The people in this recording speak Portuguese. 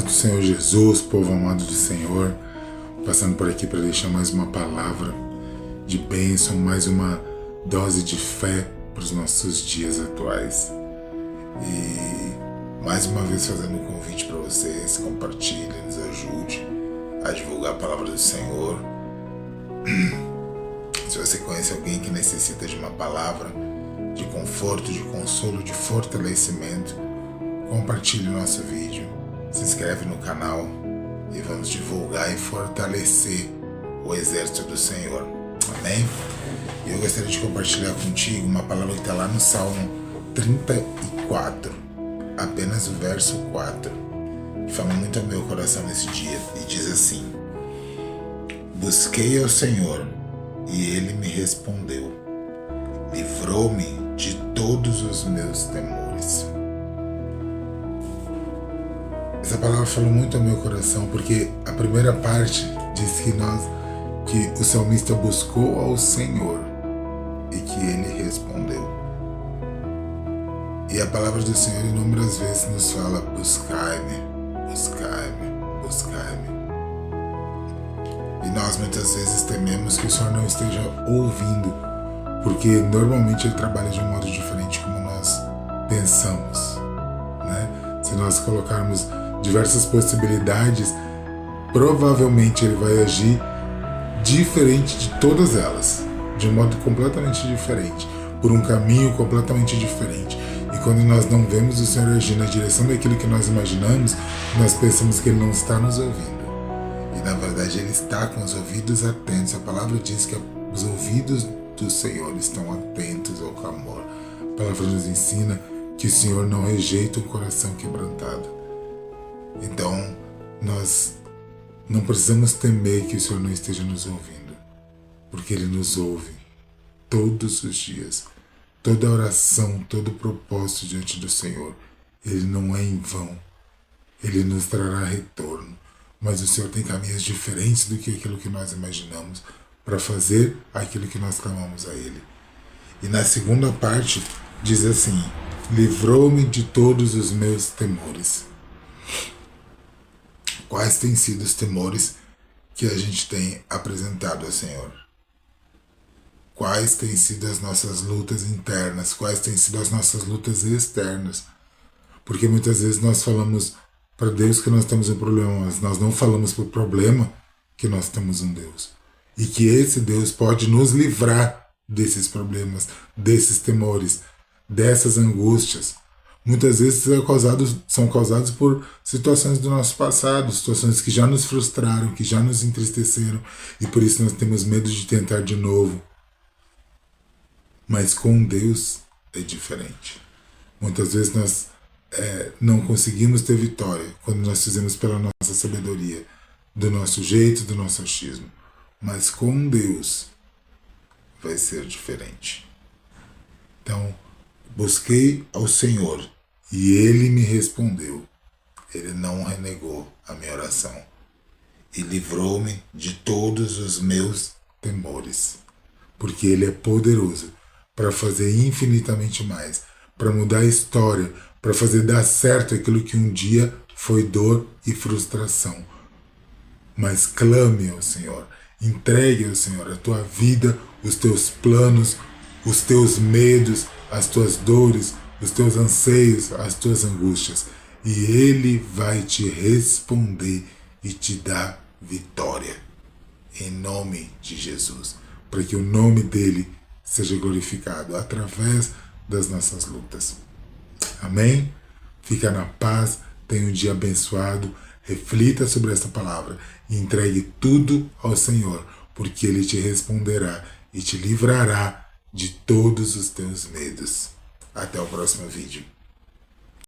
paz do Senhor Jesus, povo amado do Senhor, passando por aqui para deixar mais uma palavra de bênção, mais uma dose de fé para os nossos dias atuais. E mais uma vez fazendo um convite para vocês, compartilhem, nos ajude a divulgar a palavra do Senhor. Se você conhece alguém que necessita de uma palavra de conforto, de consolo, de fortalecimento, compartilhe o nosso vídeo, se inscreve no canal e vamos divulgar e fortalecer o exército do Senhor. Amém? E eu gostaria de compartilhar contigo uma palavra que está lá no Salmo 34, apenas o verso 4, que fala muito ao meu coração nesse dia e diz assim: busquei ao Senhor e Ele me respondeu, livrou-me de todos os meus temores. Essa palavra falou muito ao meu coração, porque a primeira parte diz que o salmista buscou ao Senhor e que Ele respondeu. E a palavra do Senhor inúmeras vezes nos fala: buscai-me, buscai-me, buscai-me. E nós muitas vezes tememos que o Senhor não esteja ouvindo, porque normalmente Ele trabalha de um modo diferente como nós pensamos, né? Se nós colocarmos diversas possibilidades, provavelmente Ele vai agir diferente de todas elas, de um modo completamente diferente, por um caminho completamente diferente. E quando nós não vemos o Senhor agir na direção daquilo que nós imaginamos, nós pensamos que Ele não está nos ouvindo. E na verdade Ele está com os ouvidos atentos. A palavra diz que os ouvidos do Senhor estão atentos ao clamor. A palavra nos ensina que o Senhor não rejeita um coração quebrantado. Então, nós não precisamos temer que o Senhor não esteja nos ouvindo, porque Ele nos ouve todos os dias. Toda oração, todo propósito diante do Senhor, Ele não é em vão. Ele nos trará retorno. Mas o Senhor tem caminhos diferentes do que aquilo que nós imaginamos para fazer aquilo que nós clamamos a Ele. E na segunda parte diz assim: livrou-me de todos os meus temores. Quais têm sido os temores que a gente tem apresentado ao Senhor? Quais têm sido as nossas lutas internas? Quais têm sido as nossas lutas externas? Porque muitas vezes nós falamos para Deus que nós temos um problema, mas nós não falamos para o problema que nós temos um Deus. E que esse Deus pode nos livrar desses problemas, desses temores, dessas angústias. Muitas vezes são causados por situações do nosso passado, situações que já nos frustraram, que já nos entristeceram, e por isso nós temos medo de tentar de novo. Mas com Deus é diferente. Muitas vezes nós não conseguimos ter vitória quando nós fizemos pela nossa sabedoria, do nosso jeito, do nosso achismo. Mas com Deus vai ser diferente. Então, busquei ao Senhor e Ele me respondeu. Ele não renegou a minha oração e livrou-me de todos os meus temores, porque Ele é poderoso para fazer infinitamente mais, para mudar a história, para fazer dar certo aquilo que um dia foi dor e frustração. Mas clame ao Senhor, entregue ao Senhor a tua vida, os teus planos, os teus medos, as tuas dores, os teus anseios, as tuas angústias, e Ele vai te responder e te dar vitória, em nome de Jesus, para que o nome dEle seja glorificado através das nossas lutas. Amém? Fica na paz, tenha um dia abençoado, reflita sobre essa palavra e entregue tudo ao Senhor, porque Ele te responderá e te livrará de todos os teus medos. Até o próximo vídeo.